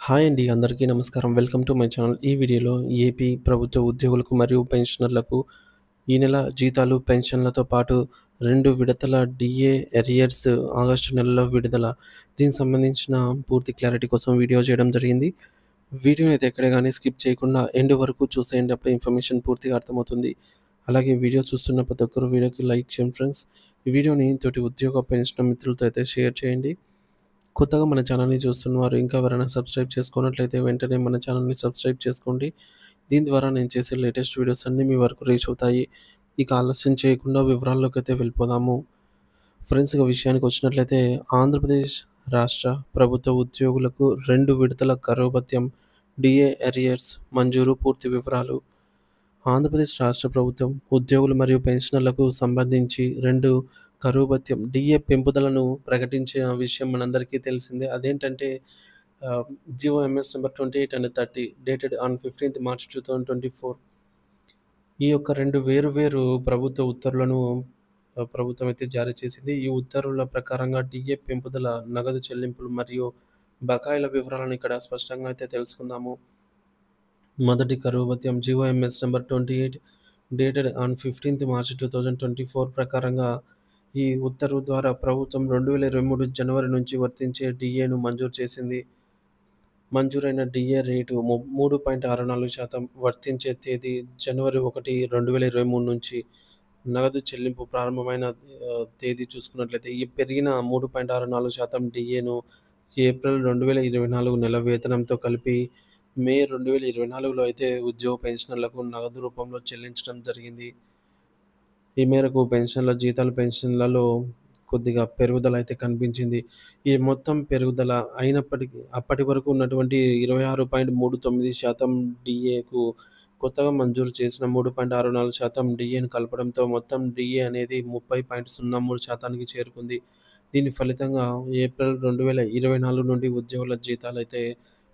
Hi అండి. అందరికీ నమస్కారం. Welcome to my channel. ఈ వీడియోలో ఏపీ ప్రభుత్వ ఉద్యోగులకు మరియు పెన్షనర్లకు ఈ నెల జీతాలు, పెన్షన్లతో పాటు 2 విడతల డీఏ ఎరియర్స్ ఆగస్టు నెలలో విడుదల. దీనికి సంబంధించిన పూర్తి క్లారిటీ కోసం వీడియో చేయడం జరిగింది. వీడియోని అయితే ఎక్కడ గాని స్కిప్ చేయకుండా ఎండ్ వరకు చూసేయండి. అప్పుడే ఇన్ఫర్మేషన్ పూర్తిగా అర్థమవుతుంది. అలాగే వీడియో చూస్తున్న ప్రతి ఒక్కరు వీడియోకి లైక్ చేయండి ఫ్రెండ్స్. ఈ వీడియోని తోటి ఉద్యోగ, పెన్షనర్ మిత్రులతో అయితే షేర్ చేయండి. కొత్తగా మన ఛానల్‌ని చూస్తున్నవారు ఇంకా ఎవరైనా సబ్స్క్రైబ్ చేసుకోనట్లయితే వెంటనే మన ఛానల్‌ని సబ్స్క్రైబ్ చేసుకోండి. దీని ద్వారా నేను చేసే లేటెస్ట్ వీడియోస్ అన్నీ మీ వరకు రీచ్ అవుతాయి. ఇక ఆలస్యం చేయకుండా వివరాల్లోకైతే వెళ్ళిపోదాము. ఫ్రెండ్స్ ఇక విషయానికి వచ్చినట్లయితే ఆంధ్రప్రదేశ్ రాష్ట్ర ప్రభుత్వ ఉద్యోగులకు 2 విడతల కరువు భత్యం, డీఏ ఎరియర్స్ మంజూరు. పూర్తి వివరాలు. ఆంధ్రప్రదేశ్ రాష్ట్ర ప్రభుత్వం ఉద్యోగులు మరియు పెన్షనర్లకు సంబంధించి 2 కరువు భత్యం, డీఏ పెంపుదలను ప్రకటించిన విషయం మనందరికీ తెలిసిందే. అదేంటంటే GO MS number 28 and 30 dated on 15th March 2024. ఈ యొక్క 2 వేరు ప్రభుత్వ ఉత్తర్వులను ప్రభుత్వం అయితే జారీ చేసింది. ఈ ఉత్తర్వుల ప్రకారంగా డీఏ పెంపుదల, నగదు చెల్లింపులు మరియు బకాయిల వివరాలను ఇక్కడ స్పష్టంగా అయితే తెలుసుకుందాము. మొదటి కరువు భత్యం GO MS number 28 dated on 15th March 2024 ప్రకారంగా ఈ ఉత్తర్వు ద్వారా ప్రభుత్వం 2023 జనవరి నుంచి వర్తించే డీఏను మంజూరు చేసింది. మంజూరైన డీఏ రేటు 3.64%. వర్తించే తేదీ జనవరి 1, 2023 నుంచి. నగదు చెల్లింపు ప్రారంభమైన తేదీ చూసుకున్నట్లయితే ఈ పెరిగిన 3.64% డీఏను ఏప్రిల్ 2024 నెల వేతనంతో కలిపి మే 2024లో అయితే ఉద్యోగ పెన్షనర్లకు నగదు రూపంలో చెల్లించడం జరిగింది. ఈ మేరకు పెన్షన్ల జీతాలు, పెన్షన్లలో కొద్దిగా పెరుగుదల అయితే కనిపించింది. ఈ మొత్తం పెరుగుదల అయినప్పటికీ అప్పటి వరకు ఉన్నటువంటి 26.39% డీఏకు కొత్తగా మంజూరు చేసిన 3.64% డీఏను కలపడంతో మొత్తం డీఏ అనేది 30.03%కి చేరుకుంది. దీని ఫలితంగా ఏప్రిల్ 2024 నుండి ఉద్యోగుల జీతాలైతే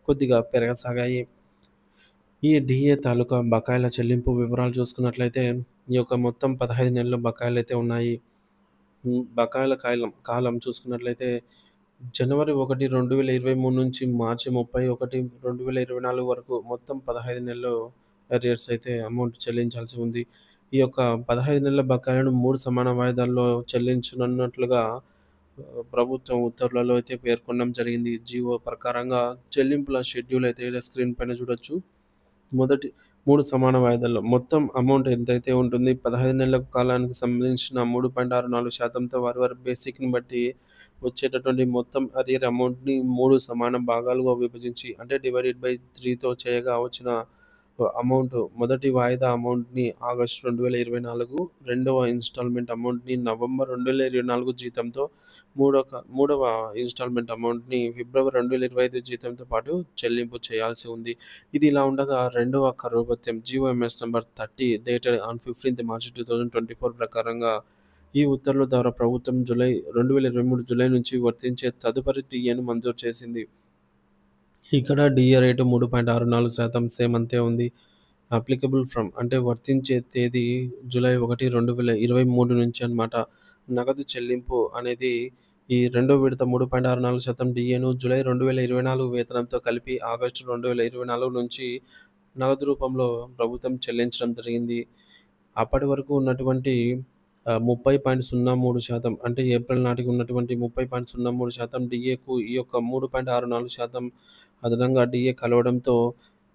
కొద్దిగా పెరగసాగాయి. ఈ డీఏ తాలూకా బకాయిల చెల్లింపు వివరాలు చూసుకున్నట్లయితే ఈ యొక్క మొత్తం 15 నెలల బకాయిలైతే ఉన్నాయి. బకాయిల కాలం చూసుకున్నట్లయితే జనవరి 1, 2023 నుంచి మార్చి 31, 2024 వరకు మొత్తం 15 నెలలు అరియర్స్ అయితే అమౌంట్ చెల్లించాల్సి ఉంది. ఈ యొక్క 15 నెలల బకాయిలను 3 సమాన వాయిదాల్లో చెల్లించనున్నట్లుగా ప్రభుత్వం ఉత్తర్వులలో అయితే పేర్కొనడం జరిగింది. జీవో ప్రకారంగా చెల్లింపుల షెడ్యూల్ అయితే ఇలా స్క్రీన్ పైన చూడొచ్చు. మొదటి 3 సమాన వాయిదాల్లో మొత్తం అమౌంట్ ఎంతైతే ఉంటుంది 15 నెలల కాలానికి సంబంధించిన 3.64%తో వారి బేసిక్‌ని బట్టి వచ్చేటటువంటి మొత్తం అరియర్ అమౌంట్‌ని 3 సమాన భాగాలుగా విభజించి అంటే డివైడెడ్ బై 3తో చేయగా వచ్చిన అమౌంట్ మొదటి వాయిదా అమౌంట్‌ని ఆగస్టు 2024, రెండవ ఇన్‌స్టాల్‌మెంట్ అమౌంట్‌ని నవంబర్ 2024 జీతంతో, మూడవ ఇన్‌స్టాల్‌మెంట్ అమౌంట్‌ని ఫిబ్రవరి 2025 జీతంతో పాటు చెల్లింపు చేయాల్సి ఉంది. ఇది ఇలా ఉండగా రెండవ కరువు భత్యం GOMS number 30 dated on 15th March 2024 ప్రకారంగా ఈ ఉత్తర్వుల ద్వారా ప్రభుత్వం 2023 జూలై నుంచి వర్తించే తదుపరి డీఏను మంజూరు చేసింది. ఇక్కడ డీఏ రేటు 3.64% సేమ్ అంతే ఉంది. అప్లికబుల్ ఫ్రమ్ అంటే వర్తించే తేదీ జూలై 1, 2023 నుంచి అన్నమాట. నగదు చెల్లింపు అనేది ఈ రెండో విడత 3.64% డీఏను జూలై 2024 వేతనంతో కలిపి ఆగస్టు 2024 నుంచి నగదు రూపంలో ప్రభుత్వం చెల్లించడం జరిగింది. అప్పటి వరకు ఉన్నటువంటి 30.03% అంటే ఏప్రిల్ నాటికి ఉన్నటువంటి 30.03% డీఏకు ఈ యొక్క 3.64% అదనంగా డీఏ కలవడంతో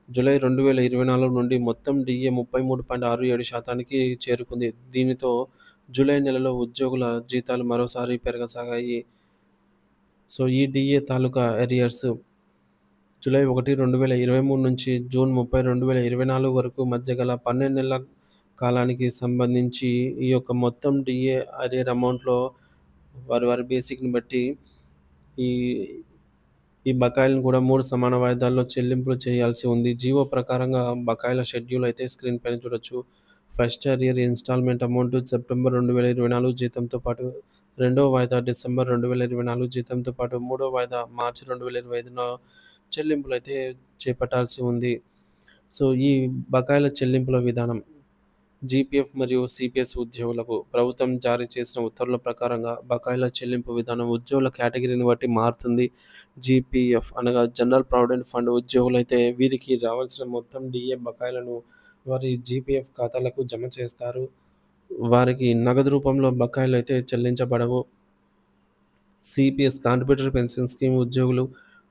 జూలై 2024 నుండి మొత్తం డీఏ 33.67%కి చేరుకుంది. దీనితో జూలై నెలలో ఉద్యోగుల జీతాలు మరోసారి పెరగసాగాయి. సో, ఈ డీఏ తాలూకా అరియర్స్ జూలై 1, 2023 నుంచి జూన్ 30, 2024 వరకు మధ్య గల 12 నెలల కాలానికి సంబంధించి ఈ యొక్క మొత్తం డీఏ అరియర్ అమౌంట్‌లో వారి బేసిక్‌ని బట్టి ఈ ఈ బకాయిలను కూడా 3 సమాన వాయిదాల్లో చెల్లింపులు చేయాల్సి ఉంది. జీవో ప్రకారంగా బకాయిల షెడ్యూల్ అయితే స్క్రీన్ పైన చూడొచ్చు. First arrear installment amount September 2024 జీతంతో పాటు, రెండవ వాయిదా డిసెంబర్ 2024 జీతంతో పాటు, మూడో వాయిదా మార్చి 2025న చెల్లింపులైతే చేపట్టాల్సి ఉంది. సో, ఈ బకాయిల చెల్లింపుల విధానం జీపీఎఫ్ మరియు సిపిఎస్ ఉద్యోగులకు ప్రభుత్వం జారీ చేసిన ఉత్తర్వుల ప్రకారంగా బకాయిల చెల్లింపు విధానం ఉద్యోగుల కేటగిరీని బట్టి మారుతుంది. జీపీఎఫ్ అనగా జనరల్ ప్రావిడెంట్ ఫండ్ ఉద్యోగులైతే వీరికి రావాల్సిన మొత్తం డిఏ బకాయిలను వారి జీపీఎఫ్ ఖాతాలకు జమ చేస్తారు. వారికి నగదు రూపంలో బకాయిలు అయితే చెల్లించబడవు. సిపిఎస్ కాంట్రిబ్యూటరీ పెన్షన్ స్కీమ్ ఉద్యోగులు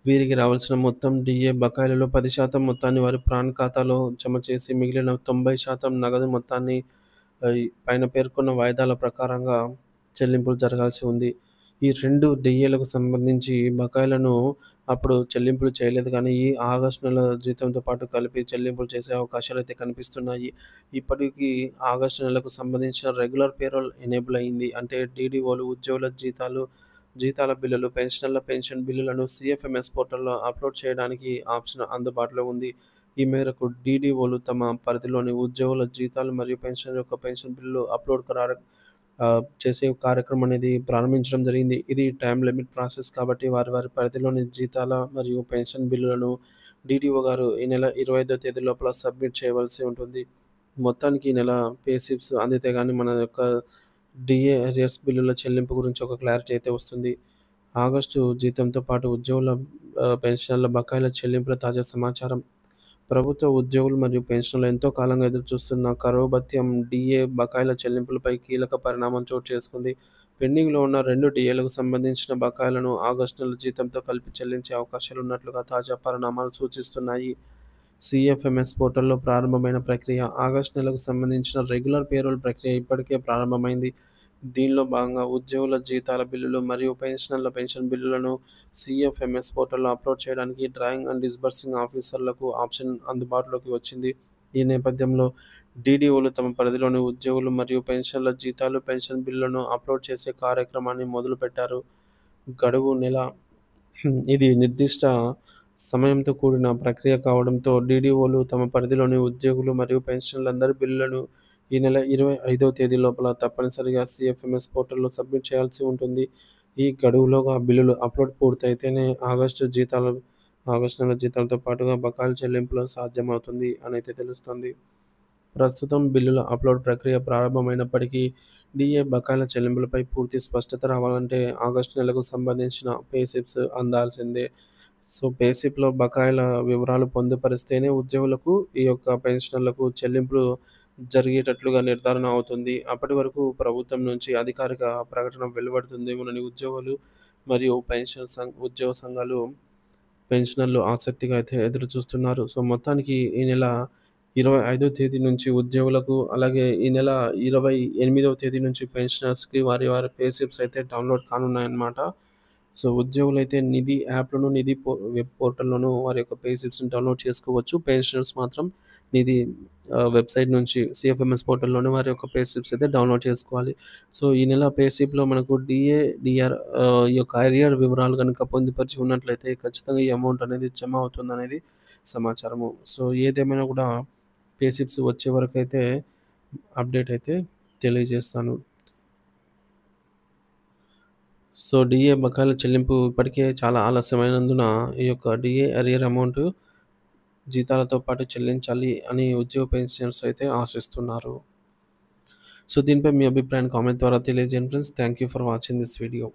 వీరికి రావాల్సిన మొత్తం డిఏ బకాయిలలో 10% మొత్తాన్ని వారి ప్రాన్ ఖాతాలో జమ చేసి మిగిలిన 90% నగదు మొత్తాన్ని పైన పేర్కొన్న వాయిదాల ప్రకారంగా చెల్లింపులు జరగాల్సి ఉంది. ఈ 2 డిఏలకు సంబంధించి బకాయిలను అప్పుడు చెల్లింపులు చేయలేదు కానీ ఈ ఆగస్టు నెల జీతంతో పాటు కలిపి చెల్లింపులు చేసే అవకాశాలు అయితే కనిపిస్తున్నాయి. ఇప్పటికీ ఆగస్టు నెలకు సంబంధించిన రెగ్యులర్ పేరోల్ ఎనేబుల్ అయింది. అంటే డీడీఓలు ఉద్యోగుల జీతాల బిల్లులు, పెన్షనర్ల పెన్షన్ బిల్లులను సీఎఫ్ఎంఎస్ పోర్టల్‌లో అప్‌లోడ్ చేయడానికి ఆప్షన్ అందుబాటులో ఉంది. ఈ మేరకు డీడీఓలు తమ పరిధిలోని ఉద్యోగుల జీతాలు మరియు పెన్షన్ యొక్క పెన్షన్ బిల్లులు అప్‌లోడ్ చేసే కార్యక్రమం అనేది ప్రారంభించడం జరిగింది. ఇది టైమ్ లిమిట్ ప్రాసెస్ కాబట్టి వారి పరిధిలోని జీతాల మరియు పెన్షన్ బిల్లులను డీడీఓ గారు ఈ నెల 25వ తేదీ లోపల సబ్మిట్ చేయవలసి ఉంటుంది. మొత్తానికి ఈ నెల పే స్లిప్స్ అందితే గానీ మన యొక్క డిఏ అరియర్స్ బిల్లుల చెల్లింపు గురించి ఒక క్లారిటీ అయితే వస్తుంది. ఆగస్టు జీతంతో పాటు ఉద్యోగుల పెన్షనర్ల బకాయిల చెల్లింపుల తాజా సమాచారం. ప్రభుత్వ ఉద్యోగులు మరియు పెన్షనర్లు ఎంతో కాలంగా ఎదురుచూస్తున్న కరువు భత్యం డిఏ బకాయిల చెల్లింపులపై కీలక పరిణామం చోటు చేసుకుంది. పెండింగ్‌లో ఉన్న 2 డిఏలకు సంబంధించిన బకాయిలను ఆగస్టు నెల జీతంతో కలిపి చెల్లించే అవకాశాలున్నట్లుగా తాజా పరిణామాలు సూచిస్తున్నాయి. సీఎఫ్ఎంఎస్ పోర్టల్‌లో ప్రారంభమైన ప్రక్రియ. ఆగస్టు నెలకు సంబంధించిన రెగ్యులర్ పేరోల్ ప్రక్రియ ఇప్పటికే ప్రారంభమైంది. దీనిలో భాగంగా ఉద్యోగుల జీతాల బిల్లులు మరియు పెన్షనర్ల పెన్షన్ బిల్లులను సీఎఫ్ఎంఎస్ పోర్టల్‌లో అప్‌లోడ్ చేయడానికి డ్రాయింగ్ అండ్ డిస్బర్సింగ్ ఆఫీసర్లకు ఆప్షన్ అందుబాటులోకి వచ్చింది. ఈ నేపథ్యంలో డీడీఓలు తమ పరిధిలోని ఉద్యోగులు మరియు పెన్షనర్ల జీతాలు, పెన్షన్ బిల్లులను అప్‌లోడ్ చేసే కార్యక్రమాన్ని మొదలుపెట్టారు. గడువు నెల. ఇది నిర్దిష్ట సమయంతో కూడిన ప్రక్రియ కావడంతో డీడీఓలు తమ పరిధిలోని ఉద్యోగులు మరియు పెన్షనర్లందరి బిల్లులను ఈ నెల 25వ తేదీ లోపల తప్పనిసరిగా సీఎఫ్ఎంఎస్ పోర్టల్‌లో సబ్మిట్ చేయాల్సి ఉంటుంది. ఈ గడువులోగా బిల్లులు అప్‌లోడ్ పూర్తయితేనే ఆగస్టు నెల జీతాలతో పాటుగా బకాయిల చెల్లింపులు సాధ్యమవుతుంది అనైతే తెలుస్తోంది. ప్రస్తుతం బిల్లుల అప్‌లోడ్ ప్రక్రియ ప్రారంభమైనప్పటికీ డిఏ బకాయిల చెల్లింపులపై పూర్తి స్పష్టత రావాలంటే ఆగస్టు నెలకు సంబంధించిన పే స్లిప్స్ అందాల్సిందే. సో, పే స్లిప్‌లో బకాయిల వివరాలు పొందుపరిస్తేనే ఉద్యోగులకు, ఈ యొక్క పెన్షనర్లకు చెల్లింపులు జరిగేటట్లుగా నిర్ధారణ అవుతుంది. అప్పటి వరకు ప్రభుత్వం నుంచి అధికారిక ప్రకటన వెలువడుతుందేమోనని ఉద్యోగులు మరియు ఉద్యోగ సంఘాలు, పెన్షనర్లు ఆసక్తిగా అయితే ఎదురుచూస్తున్నారు. సో, మొత్తానికి ఈ నెల 25వ తేదీ నుంచి ఉద్యోగులకు, అలాగే ఈ నెల 28వ తేదీ నుంచి పెన్షనర్స్‌కి వారి పే స్లిప్స్ అయితే డౌన్‌లోడ్ కానున్నాయన్నమాట. సో, ఉద్యోగులైతే నిధి యాప్‌లోను, నిధి వెబ్ పోర్టల్‌లోను వారి యొక్క పే స్లిప్స్‌ని డౌన్‌లోడ్ చేసుకోవచ్చు. పెన్షనర్స్ మాత్రం నిధి వెబ్‌సైట్ నుంచి సీఎఫ్ఎంఎస్ పోర్టల్‌లోనే వారి యొక్క పే స్లిప్స్ అయితే డౌన్‌లోడ్ చేసుకోవాలి. సో, ఈ నెల పే స్లిప్‌లో మనకు డిఆర్ ఈ యొక్క అరియర్ వివరాలు గనుక పొందుపరిచి ఉన్నట్లయితే ఖచ్చితంగా ఈ అమౌంట్ అనేది జమ అవుతుందనేది సమాచారము. సో, ఏదేమైనా కూడా పే స్లిప్స్ వచ్చే వరకైతే అప్డేట్ అయితే తెలియజేస్తాను. సో, డిఏ బకాయిల చెల్లింపు ఇప్పటికే చాలా ఆలస్యమైనందున ఈ యొక్క డిఏ అరియర్ అమౌంట్ జీతాలతో పాటు చెల్లించాలి అని ఉద్యోగ పెన్షనర్స్ అయితే ఆశిస్తున్నారు. సో, దీనిపై మీ అభిప్రాయాన్ని కామెంట్ ద్వారా తెలియజేయండి friends. Thank you for watching this video.